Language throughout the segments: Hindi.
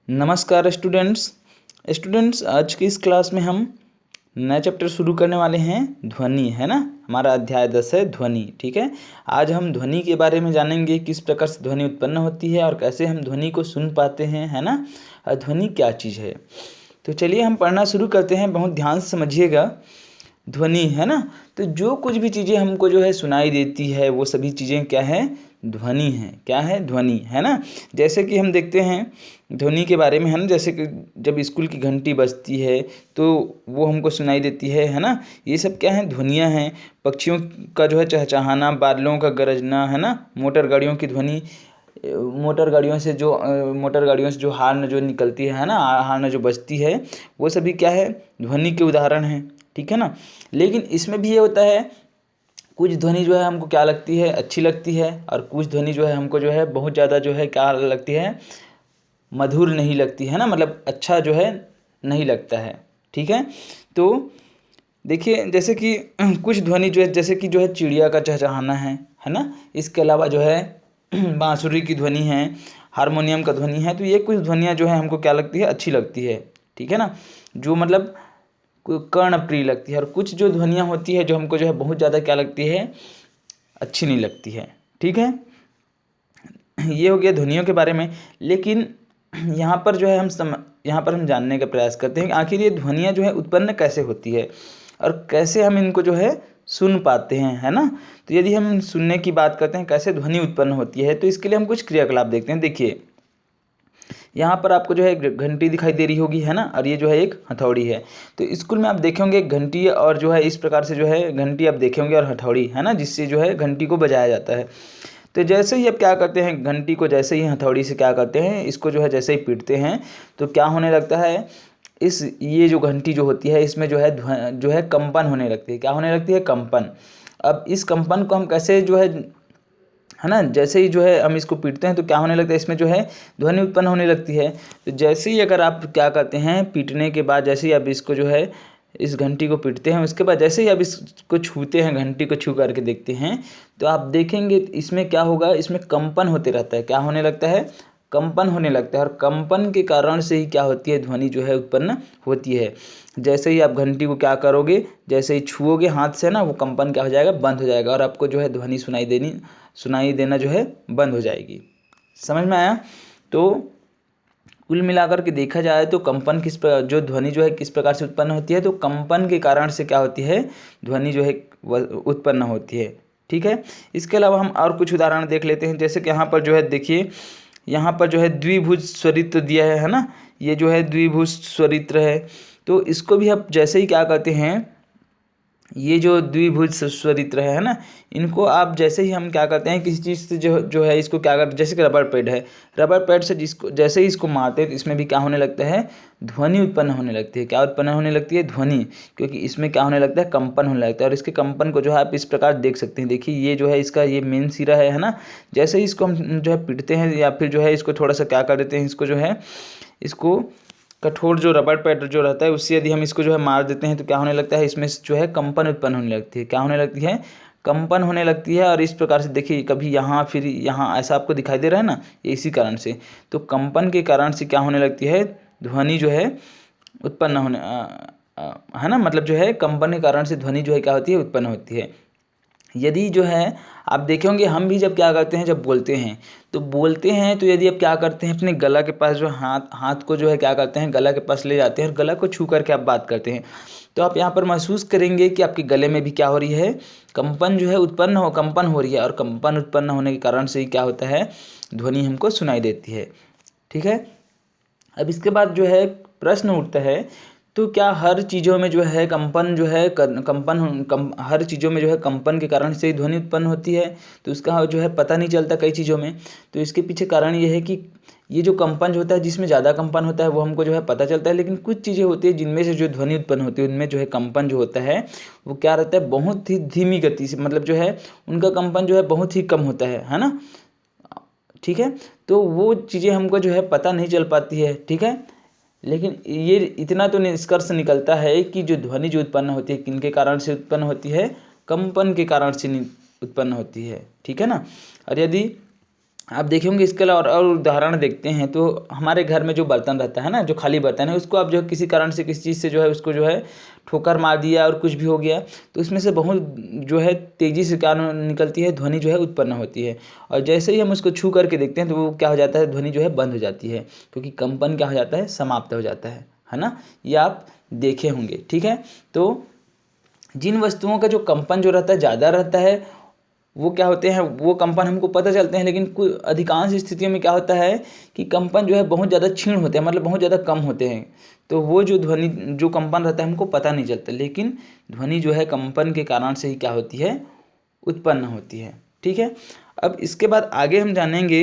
नमस्कार स्टूडेंट्स। आज की इस क्लास में हम नया चैप्टर शुरू करने वाले हैं, ध्वनि, है ना। हमारा अध्याय 10 है ध्वनि। ठीक है, आज हम ध्वनि के बारे में जानेंगे, किस प्रकार से ध्वनि उत्पन्न होती है और कैसे हम ध्वनि को सुन पाते हैं, है ना। और ध्वनि क्या चीज़ है। तो चलिए हम पढ़ना शुरू करते हैं। बहुत ध्यान से समझिएगा। ध्वनि, है ना। तो जो कुछ भी चीज़ें हमको जो है सुनाई देती है, वो सभी चीज़ें क्या है, ध्वनि है। क्या है, ध्वनि, है ना। जैसे कि हम देखते हैं ध्वनि के बारे में, है ना। जैसे कि जब स्कूल की घंटी बजती है तो वो हमको सुनाई देती है ना। ये सब क्या है, ध्वनियाँ हैं। पक्षियों का जो है चहचहाना, बादलों का गरजना, है ना। मोटर गाड़ियों की ध्वनि, मोटर गाड़ियों से जो हॉर्न जो निकलती है ना, हॉर्न जो बजती है, वो सभी क्या है, ध्वनि के उदाहरण हैं। ठीक है ना। लेकिन इसमें भी ये होता है, कुछ ध्वनि जो है हमको क्या लगती है, अच्छी लगती है, और कुछ ध्वनि जो है हमको जो है बहुत ज़्यादा जो है क्या लगती है, मधुर नहीं लगती है ना। मतलब अच्छा जो है नहीं लगता है। ठीक है। तो देखिए, जैसे कि कुछ ध्वनि जो है, जैसे कि जो है चिड़िया का चहचहाना है ना। इसके अलावा जो है बांसुरी की ध्वनि है, हारमोनियम का ध्वनि है। तो ये कुछ ध्वनियाँ जो है हमको क्या लगती है, अच्छी लगती है। ठीक है ना। जो मतलब कर्णप्रिय लगती है। और कुछ जो ध्वनियाँ होती है जो हमको जो है बहुत ज़्यादा क्या लगती है, अच्छी नहीं लगती है। ठीक है। ये हो गया ध्वनियों के बारे में। लेकिन यहाँ पर जो है यहाँ पर हम जानने का प्रयास करते हैं कि आखिर ये ध्वनियाँ जो है उत्पन्न कैसे होती है और कैसे हम इनको जो है सुन पाते हैं, है ना। तो यदि हम सुनने की बात करते हैं, कैसे ध्वनि उत्पन्न होती है, तो इसके लिए हम कुछ क्रियाकलाप देखते हैं। देखिए, यहाँ पर आपको जो है एक घंटी दिखाई दे रही होगी, है ना। और ये जो है एक हथौड़ी है। तो स्कूल में आप देखेंगे एक घंटी, और जो है इस प्रकार से जो है घंटी आप देखेंगे, और हथौड़ी, है ना, जिससे जो है घंटी को बजाया जाता है। तो जैसे ही अब क्या करते हैं, घंटी को जैसे ही हथौड़ी से क्या करते हैं, इसको जो है जैसे ही पीटते हैं, तो क्या होने लगता है, ये जो घंटी जो होती है, इसमें जो है कंपन होने लगती है। क्या होने लगती है, कंपन। अब इस कंपन को हम कैसे जो है ना, जैसे ही जो है हम इसको पीटते हैं तो क्या होने लगता है, इसमें जो है ध्वनि उत्पन्न होने लगती है। तो जैसे ही अगर आप क्या करते हैं, पीटने के बाद जैसे ही आप इसको जो है इस घंटी को पीटते हैं, उसके बाद जैसे ही आप इसको छूते हैं, घंटी को छू करके देखते हैं, तो आप देखेंगे इसमें क्या होगा, इसमें कंपन होते रहता है। क्या होने लगता है, कंपन होने लगता है। और कंपन के कारण से ही क्या होती है, ध्वनि जो है उत्पन्न होती है। जैसे ही आप घंटी को क्या करोगे, जैसे ही छुओगे हाथ से ना, वो कंपन क्या हो जाएगा, बंद हो जाएगा, और आपको जो है ध्वनि सुनाई देना जो है बंद हो जाएगी। समझ में आया। तो कुल मिलाकर के देखा जाए तो कंपन जो ध्वनि जो है किस प्रकार से उत्पन्न होती है, तो कंपन के कारण से क्या होती है, ध्वनि जो है उत्पन्न होती है। ठीक है। इसके अलावा हम और कुछ उदाहरण देख लेते हैं। जैसे कि यहाँ पर जो है देखिए, यहाँ पर जो है द्विभुज स्वरित्र दिया है ना। ये जो है द्विभुज स्वरित्र है। तो इसको भी आप जैसे ही क्या करते हैं, ये जो द्विभुज स्वरित्र है ना, इनको आप जैसे ही हम क्या करते हैं, किसी चीज़ से जो है इसको क्या करते हैं, जैसे कि रबड़ पैड है, रबड़ पैड से जिसको जैसे ही इसको मारते हैं, तो इसमें भी क्या होने लगता है, ध्वनि उत्पन्न होने लगती है। क्या उत्पन्न होने लगती है, ध्वनि। क्योंकि इसमें क्या होने लगता है, कंपन होने लगता है। और इसके कंपन को जो है आप इस प्रकार देख सकते हैं। देखिए, ये जो है इसका ये मेन सिरा है ना। जैसे ही इसको हम जो है पीटते हैं, या फिर जो है इसको थोड़ा सा क्या कर देते हैं, इसको जो है इसको कठोर जो रबड़ पैड जो रहता है, उससे यदि हम इसको जो है मार देते हैं, तो क्या होने लगता है, इसमें जो है कंपन उत्पन्न होने लगती है। क्या होने लगती है, कंपन होने लगती है। और इस प्रकार से देखिए, कभी यहाँ फिर यहाँ, ऐसा आपको दिखाई दे रहा है ना, ये इसी कारण से। तो कंपन के कारण से क्या होने लगती है, ध्वनि जो है उत्पन्न है ना। मतलब जो है कंपन के कारण से ध्वनि जो है क्या होती है, उत्पन्न होती है। यदि जो है आप देखेंगे, हम भी जब क्या करते हैं, जब बोलते हैं तो यदि आप क्या करते हैं, अपने गला के पास जो हाथ को जो है क्या करते हैं, गला के पास ले जाते हैं, और गला को छू करके आप बात करते हैं, तो आप यहाँ पर महसूस करेंगे कि आपके गले में भी क्या हो रही है, कंपन जो है कंपन हो रही है। और कंपन उत्पन्न होने के कारण से ही क्या होता है, ध्वनि हमको सुनाई देती है। ठीक है। अब इसके बाद जो है प्रश्न उठता है, तो क्या हर चीज़ों में जो है कंपन जो है हर चीज़ों में जो है कंपन के कारण से ही ध्वनि उत्पन्न होती है, तो उसका जो है पता नहीं चलता कई चीज़ों में। तो इसके पीछे कारण ये है कि ये जो कंपन जो होता है, जिसमें ज़्यादा कंपन होता है, वो हमको जो है पता चलता है। लेकिन कुछ चीज़ें होती है जिनमें से जो ध्वनि उत्पन्न होती है, उनमें जो है कंपन जो होता है, वो क्या रहता है, बहुत ही धीमी गति से, मतलब जो है उनका कंपन जो है बहुत ही कम होता है ना। ठीक है। तो वो चीज़ें हमको जो है पता नहीं चल पाती है। ठीक है। लेकिन ये इतना तो निष्कर्ष निकलता है कि जो ध्वनि जो उत्पन्न होती है, किनके कारण से उत्पन्न होती है, कंपन के कारण से उत्पन्न होती है। ठीक है ना। और यदि आप देखे होंगे इसके अलावा और उदाहरण देखते हैं तो हमारे घर में जो बर्तन रहता है ना, जो खाली बर्तन है, उसको आप जो है किसी कारण से किसी चीज़ से जो है उसको जो है ठोकर मार दिया और कुछ भी हो गया, तो इसमें से बहुत जो है तेज़ी से क्या निकलती है, ध्वनि जो है उत्पन्न होती है। और जैसे ही हम उसको छू करके देखते हैं तो वो क्या हो जाता है, ध्वनि जो है बंद हो जाती है, क्योंकि कंपन क्या हो जाता है, समाप्त हो जाता है ना। ये आप देखे होंगे, ठीक है। तो जिन वस्तुओं का जो कंपन जो रहता है ज़्यादा रहता है वो क्या होते हैं, वो कंपन हमको पता चलते हैं, लेकिन कुछ अधिकांश स्थितियों में क्या होता है कि कंपन जो है बहुत ज़्यादा क्षीण होते हैं, मतलब बहुत ज़्यादा कम होते हैं। तो वो जो ध्वनि जो कंपन रहता है हमको पता नहीं चलता, लेकिन ध्वनि जो है कंपन के कारण से ही क्या होती है, उत्पन्न होती है, ठीक है। अब इसके बाद आगे हम जानेंगे,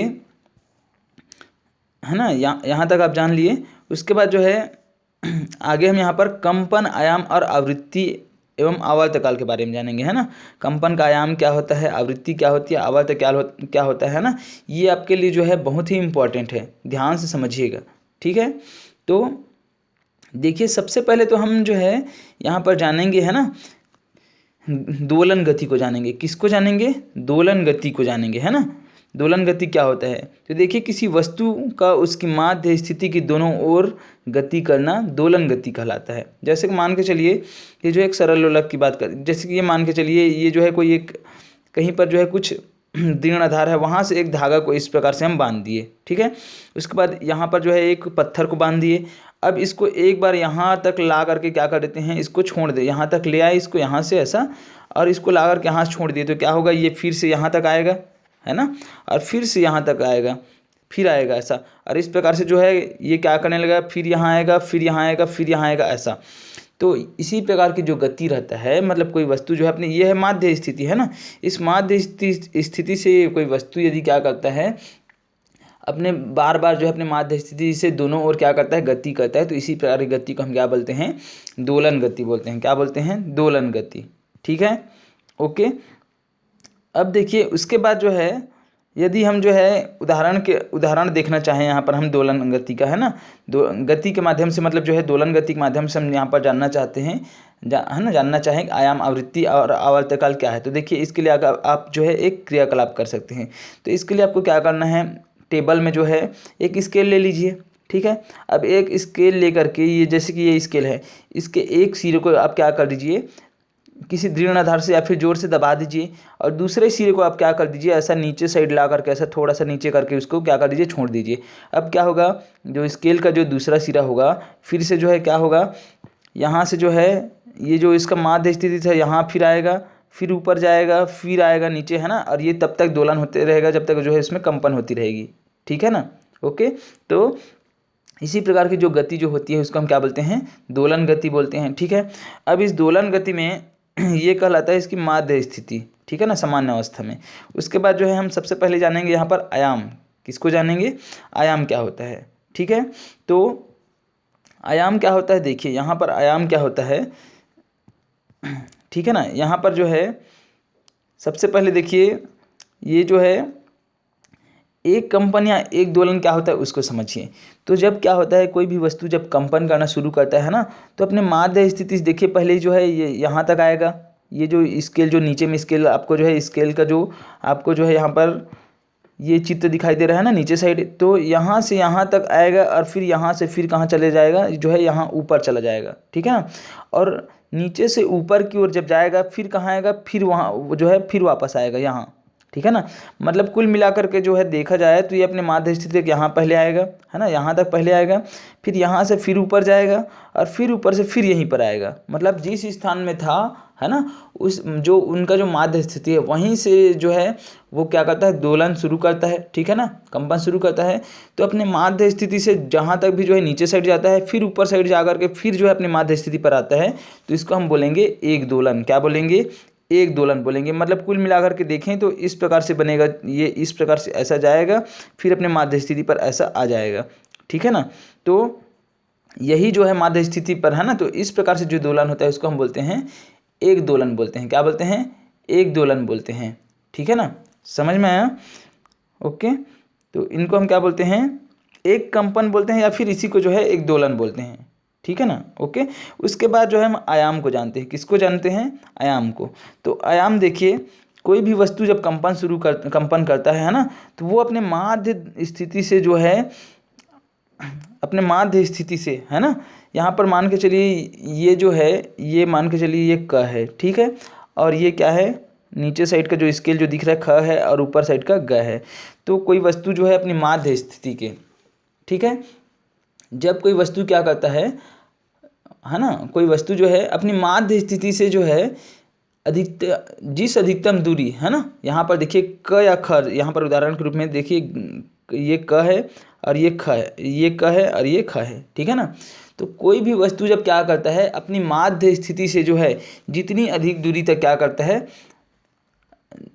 है ना, यहाँ तक आप जान लिए। उसके बाद जो है आगे हम यहाँ पर कंपन, आयाम और आवृत्ति एवं आवर्तकाल के बारे में जानेंगे, है ना। कंपन का आयाम क्या होता है, आवृत्ति क्या होती है, आवर्तकाल क्या होता है ना। ये आपके लिए जो है बहुत ही इम्पोर्टेंट है, ध्यान से समझिएगा, ठीक है। तो देखिए सबसे पहले तो हम जो है यहाँ पर जानेंगे, है ना, दोलन गति को जानेंगे। किसको जानेंगे, दोलन गति को जानेंगे, है ना। दोलन गति क्या होता है, तो देखिए किसी वस्तु का उसकी माध्य स्थिति की दोनों ओर गति करना दोलन गति कहलाता है। जैसे कि मान के चलिए ये जो एक सरल लोलक की बात कर, जैसे कि ये मान के चलिए ये जो है कोई एक कहीं पर जो है कुछ दृढ़ आधार है, वहाँ से एक धागा को इस प्रकार से हम बांध दिए, ठीक है। उसके बाद यहाँ पर जो है एक पत्थर को बांध दिए। अब इसको एक बार यहाँ तक ला करके क्या कर देते हैं, इसको छोड़ दे, यहाँ तक ले आए इसको यहाँ से ऐसा, और इसको ला करके यहाँ छोड़ दिए, तो क्या होगा, ये फिर से यहाँ तक आएगा, है ना, और फिर से यहाँ तक आएगा, फिर आएगा ऐसा, और इस प्रकार से जो है ये क्या करने लगा, फिर यहाँ आएगा, फिर यहाँ आएगा, फिर यहाँ आएगा, ऐसा। तो इसी प्रकार की जो गति रहता है, मतलब कोई वस्तु जो है अपनी, ये है माध्य स्थिति, है ना। इस माध्य स्थिति से कोई वस्तु यदि क्या करता है, अपने बार बार जो है अपने माध्य स्थिति से दोनों ओर क्या करता है, गति करता है, तो इसी प्रकार की गति को हम क्या बोलते हैं, दोलन गति बोलते हैं। क्या बोलते हैं, दोलन गति, ठीक है, ओके। अब देखिए उसके बाद जो है यदि हम जो है उदाहरण देखना चाहें यहाँ पर हम दोलन गति का, है ना, गति के माध्यम से, मतलब जो है दोलन गति के माध्यम से हम यहाँ पर जानना चाहते हैं, है ना, जानना चाहें आयाम, आवृत्ति और आवर्तकाल क्या है। तो देखिए इसके लिए आप जो है एक क्रियाकलाप कर सकते हैं। तो इसके लिए आपको क्या करना है, टेबल में जो है एक स्केल ले लीजिए, ठीक है। अब एक स्केल लेकर के, ये जैसे कि ये स्केल है, इसके एक सिरे को आप क्या कर दीजिए, किसी दृढ़ आधार से या फिर जोर से दबा दीजिए, और दूसरे सिरे को आप क्या कर दीजिए, ऐसा नीचे साइड ला करके, ऐसा थोड़ा सा नीचे करके उसको क्या कर दीजिए, छोड़ दीजिए। अब क्या होगा, जो स्केल का जो दूसरा सिरा होगा, फिर से जो है क्या होगा, यहाँ से जो है ये जो इसका माध्य स्थिति था यहाँ फिर आएगा, फिर ऊपर जाएगा, फिर आएगा नीचे, है ना, और ये तब तक दोलन होते रहेगा जब तक जो है इसमें कंपन होती रहेगी, ठीक है ना, ओके। तो इसी प्रकार की जो गति जो होती है उसको हम क्या बोलते हैं, दोलन गति बोलते हैं, ठीक है। अब इस दोलन गति में ये कहलाता है इसकी माध्य स्थिति, ठीक है ना, सामान्य अवस्था में। उसके बाद जो है हम सबसे पहले जानेंगे यहाँ पर आयाम। किसको जानेंगे, आयाम क्या होता है, ठीक है। तो आयाम क्या होता है, देखिए यहाँ पर आयाम क्या होता है, ठीक है ना। यहाँ पर जो है सबसे पहले देखिए ये जो है एक कंपन या एक दोलन क्या होता है उसको समझिए। तो जब क्या होता है, कोई भी वस्तु जब कंपन करना शुरू करता है ना, तो अपने माध्य स्थिति देखिए पहले जो है ये यहाँ तक आएगा, ये जो स्केल जो नीचे में स्केल आपको जो है स्केल का जो आपको जो है यहाँ पर ये चित्र दिखाई दे रहा है ना नीचे साइड, तो यहाँ से यहाँ तक आएगा, और फिर यहाँ से फिर कहाँ चले जाएगा, जो है यहाँ ऊपर चला जाएगा, ठीक है ना। और नीचे से ऊपर की ओर जब जाएगा फिर कहाँ आएगा, फिर वहाँ जो है फिर वापस आएगा यहाँ, ठीक है ना। मतलब कुल मिलाकर के जो है देखा जाए तो ये अपने माध्य स्थिति यहाँ पहले आएगा, है ना, यहाँ तक पहले आएगा, फिर यहाँ से फिर ऊपर जाएगा, और फिर ऊपर से फिर यहीं पर आएगा। मतलब जिस स्थान में था, है ना, उस जो उनका जो माध्य स्थिति है वहीं से जो है वो क्या करता है, दोलन शुरू करता है, ठीक है ना, कंपन शुरू करता है। तो अपने माध्य स्थिति से जहाँ तक भी जो है नीचे साइड जाता है, फिर ऊपर साइड जा करके फिर जो है अपने माध्य स्थिति पर आता है, तो इसको हम बोलेंगे एक दोलन। क्या बोलेंगे, एक दोलन बोलेंगे। मतलब कुल मिलाकर के देखें तो इस प्रकार से बनेगा, ये इस प्रकार से ऐसा जाएगा, फिर अपने माध्य स्थिति पर ऐसा आ जाएगा, ठीक है ना। तो यही जो है माध्य स्थिति पर, है ना, तो इस प्रकार से जो दोलन होता है उसको हम बोलते हैं एक दोलन बोलते हैं। क्या बोलते हैं, एक दोलन बोलते हैं, ठीक है ना, समझ में आया, ओके। तो इनको हम क्या बोलते हैं, एक कंपन बोलते हैं, या फिर इसी को जो है एक दोलन बोलते हैं, ठीक है ना, ओके। उसके बाद जो है हम आयाम को जानते हैं। किसको जानते हैं, आयाम को। तो आयाम देखिए कोई भी वस्तु जब कंपन करता है ना, तो वो अपने माध्य स्थिति से जो है, अपने माध्य स्थिति से, है ना, यहाँ पर मान के चलिए ये जो है, ये मान के चलिए ये क है, ठीक है, और ये क्या है, नीचे साइड का जो स्केल जो दिख रहा है ख है और ऊपर साइड का ग है। तो कोई वस्तु जो है अपनी माध्य स्थिति के, ठीक है, जब कोई वस्तु क्या करता है ना, कोई वस्तु जो है अपनी माध्य स्थिति से जो है जिस अधिकतम दूरी, है ना, यहाँ पर देखिए क या ख, यहाँ पर उदाहरण के रूप में देखिए ये क है और ये ख है, ये क है और ये ख है, ठीक है ना। तो कोई भी वस्तु जब क्या करता है अपनी माध्य स्थिति से जो है जितनी अधिक दूरी तक क्या करता है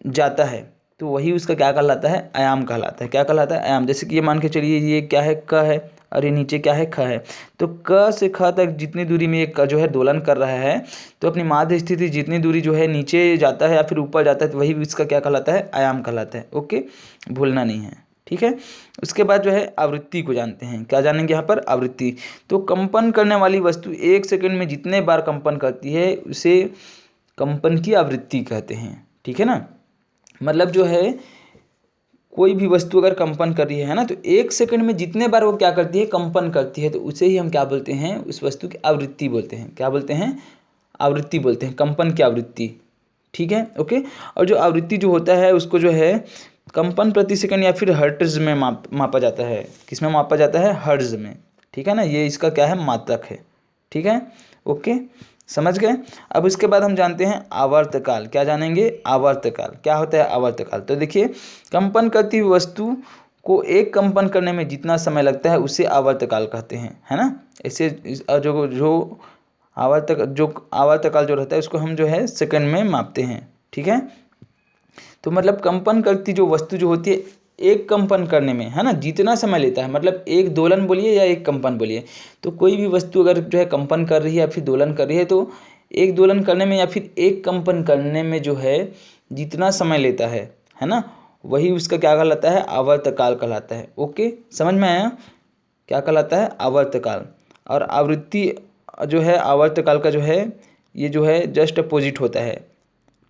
जाता है, तो वही उसका क्या कहलाता है, आयाम कहलाता है। क्या कहलाता है, आयाम। जैसे कि ये मान के चलिए ये क्या है, क है, और ये नीचे क्या है, ख है। तो क से ख तक जितनी दूरी में ये क जो है दोलन कर रहा है, तो अपनी माध्य स्थिति जितनी दूरी जो है नीचे जाता है या फिर ऊपर जाता है, तो वही इसका क्या कहलाता है, आयाम कहलाता है। ओके, भूलना नहीं है, ठीक है। उसके बाद जो है आवृत्ति को जानते हैं। क्या जानेंगे यहाँ पर, आवृत्ति। तो कंपन करने वाली वस्तु 1 सेकंड में जितने बार कंपन करती है उसे कंपन की आवृत्ति कहते हैं, ठीक है ना। मतलब जो है कोई भी वस्तु अगर कंपन कर रही है ना, तो 1 सेकंड में जितने बार वो क्या करती है, कंपन करती है, तो उसे ही हम क्या बोलते हैं, उस वस्तु की आवृत्ति बोलते हैं। क्या बोलते हैं, आवृत्ति बोलते हैं, कंपन की आवृत्ति, ठीक है। ओके, और जो आवृत्ति जो होता है उसको जो है कंपन प्रति सेकंड या फिर हर्ट्ज में मापा जाता है। किस में मापा जाता है, हर्ट्ज में, ठीक है ना। ये इसका क्या है, मात्रक है, ठीक है। ओके, समझ गए। अब उसके बाद हम जानते हैं आवर्तकाल। क्या जानेंगे, आवर्तकाल। क्या होता है आवर्तकाल। तो देखिए कंपन करती हुई वस्तु को एक कंपन करने में जितना समय लगता है उसे आवर्तकाल कहते हैं, है ना। ऐसे जो आवर्तकाल जो रहता है उसको हम जो है सेकंड में मापते हैं, ठीक है। तो मतलब कंपन करती जो वस्तु जो होती है एक कंपन करने में, है ना, जितना समय लेता है, मतलब एक दोलन बोलिए या एक कंपन बोलिए, तो कोई भी वस्तु अगर जो है कंपन कर रही है या फिर दोलन कर रही है, तो एक दोलन करने में या फिर एक कंपन करने में जो है जितना समय लेता है ना, वही उसका क्या कहलाता है, आवर्तकाल कहलाता है। ओके, समझ में आया, क्या कहलाता है, आवर्तकाल। और आवृत्ति जो है आवर्तकाल का जो है ये जो है जस्ट अपोजिट होता है,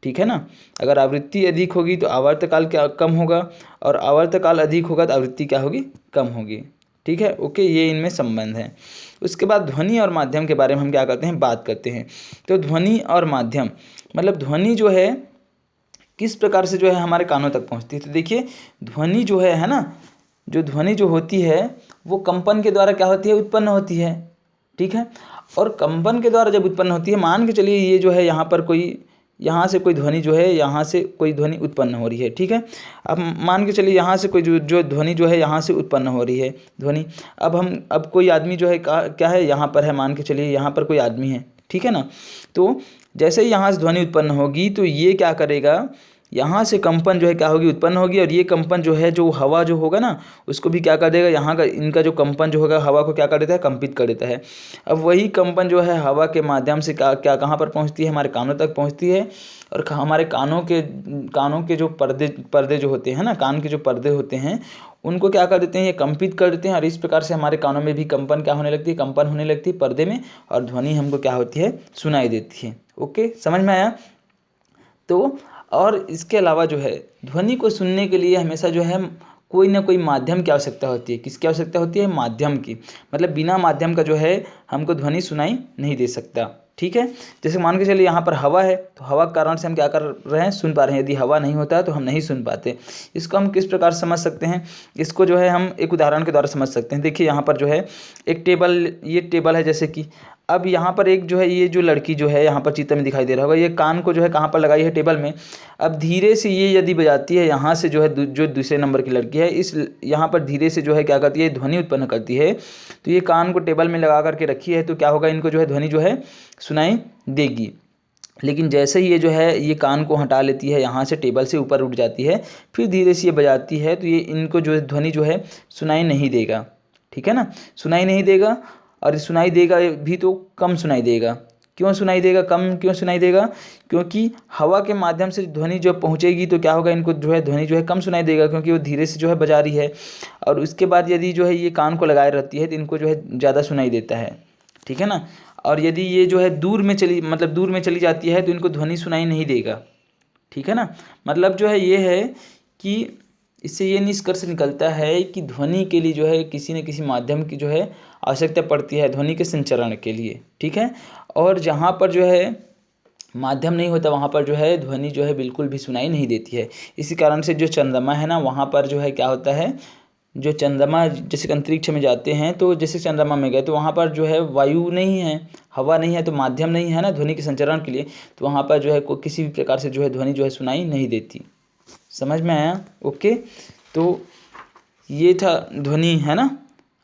ठीक है ना। अगर आवृत्ति अधिक होगी तो आवर्तकाल क्या कम होगा, और आवर्तकाल अधिक होगा तो आवृत्ति क्या होगी, कम होगी, ठीक है। ओके, ये इनमें संबंध है। उसके बाद ध्वनि और माध्यम के बारे में हम क्या करते हैं, बात करते हैं। तो ध्वनि और माध्यम मतलब ध्वनि जो है किस प्रकार से जो है हमारे कानों तक पहुंचती है। तो देखिए ध्वनि जो है ना, जो ध्वनि जो होती है वो कंपन के द्वारा क्या होती है, उत्पन्न होती है, ठीक है। और कंपन के द्वारा जब उत्पन्न होती है, मान के चलिए ये जो है यहाँ पर यहाँ से कोई ध्वनि जो है, यहाँ से कोई ध्वनि उत्पन्न हो रही है, ठीक है। अब मान के चलिए यहाँ से कोई जो ध्वनि जो है यहाँ से उत्पन्न हो रही है ध्वनि। अब कोई आदमी जो है क्या है, यहाँ पर है, मान के चलिए यहाँ पर कोई आदमी है, ठीक है ना। तो जैसे ही यहाँ से ध्वनि उत्पन्न होगी तो ये क्या करेगा, यहाँ से कंपन जो है क्या होगी, उत्पन्न होगी, और ये कंपन जो है जो हवा जो होगा ना उसको भी क्या कर देगा, यहाँ का इनका जो कंपन जो होगा हवा को क्या कर देता है, कंपित कर देता है। अब वही कंपन जो है हवा के माध्यम से क्या कहाँ पर पहुँचती है, हमारे कानों तक पहुँचती है। और हमारे कानों के जो पर्दे जो होते हैं ना, कान के जो पर्दे होते हैं उनको क्या कर देते हैं, ये कंपित कर देते हैं, और इस प्रकार से हमारे कानों में भी कंपन क्या होने लगती है, कंपन होने लगती है पर्दे में, और ध्वनि हमको क्या होती है, सुनाई देती है। ओके, समझ में आया। तो और इसके अलावा जो है ध्वनि को सुनने के लिए हमेशा जो है कोई ना कोई माध्यम की आवश्यकता होती है। किसकी आवश्यकता होती है, माध्यम की। मतलब बिना माध्यम का जो है हमको ध्वनि सुनाई नहीं दे सकता, ठीक है। जैसे मान के चलिए यहाँ पर हवा है, तो हवा के कारण से हम क्या कर रहे हैं, सुन पा रहे हैं। यदि हवा नहीं होता है तो हम नहीं सुन पाते। इसको हम किस प्रकार समझ सकते हैं, इसको जो है हम एक उदाहरण के द्वारा समझ सकते हैं। देखिए यहाँ पर जो है एक टेबल, ये टेबल है जैसे कि, अब यहाँ पर एक जो है ये जो लड़की जो है यहाँ पर चित्र में दिखाई दे रहा होगा, ये कान को जो है कहाँ पर लगाई है, टेबल में। अब धीरे से ये यदि बजाती है, यहाँ से जो है जो दूसरे नंबर की लड़की है, इस यहाँ पर धीरे से जो है क्या करती है, ध्वनि उत्पन्न करती है। तो ये कान को टेबल में लगा करके रखी है, तो क्या होगा, इनको जो है ध्वनि जो है सुनाई देगी। लेकिन जैसे ही ये जो है ये कान को हटा लेती है, यहाँ से टेबल से ऊपर उठ जाती है, फिर धीरे से ये बजाती है, तो ये इनको जो है ध्वनि जो है सुनाई नहीं देगा, ठीक है ना, सुनाई नहीं देगा। और सुनाई देगा भी तो कम सुनाई देगा। क्यों सुनाई देगा, कम क्यों सुनाई देगा, क्योंकि हवा के माध्यम से ध्वनि जो पहुँचेगी तो क्या होगा, इनको जो है ध्वनि जो है कम सुनाई देगा, क्योंकि वो धीरे से जो है बजा रही है। और उसके बाद यदि जो है ये कान को लगाए रहती है तो इनको जो है ज़्यादा सुनाई देता है, ठीक है ना। और यदि ये जो है दूर में चली जाती है तो इनको ध्वनि सुनाई नहीं देगा, ठीक है ना। मतलब जो है ये है कि इससे ये निष्कर्ष निकलता है कि ध्वनि के लिए जो है किसी न किसी माध्यम की जो है आवश्यकता पड़ती है ध्वनि के संचरण के लिए, ठीक है। और जहाँ पर जो है माध्यम नहीं होता वहाँ पर जो है ध्वनि जो है बिल्कुल भी सुनाई नहीं देती है। इसी कारण से जो चंद्रमा है ना, वहाँ पर जो है क्या होता है, जो चंद्रमा जैसे अंतरिक्ष में जाते हैं तो जैसे चंद्रमा में गए तो वहाँ पर जो है वायु नहीं है, हवा नहीं है, तो माध्यम नहीं है ना ध्वनि के संचरण के लिए, तो वहाँ पर जो है किसी भी प्रकार से जो है ध्वनि जो है सुनाई नहीं देती। समझ में आया? ओके, तो ये था ध्वनि, है ना,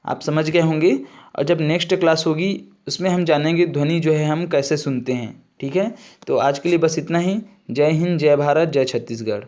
आप समझ गए होंगे। और जब नेक्स्ट क्लास होगी उसमें हम जानेंगे ध्वनि जो है हम कैसे सुनते हैं, ठीक है। तो आज के लिए बस इतना ही। जय हिंद, जय भारत, जय छत्तीसगढ़।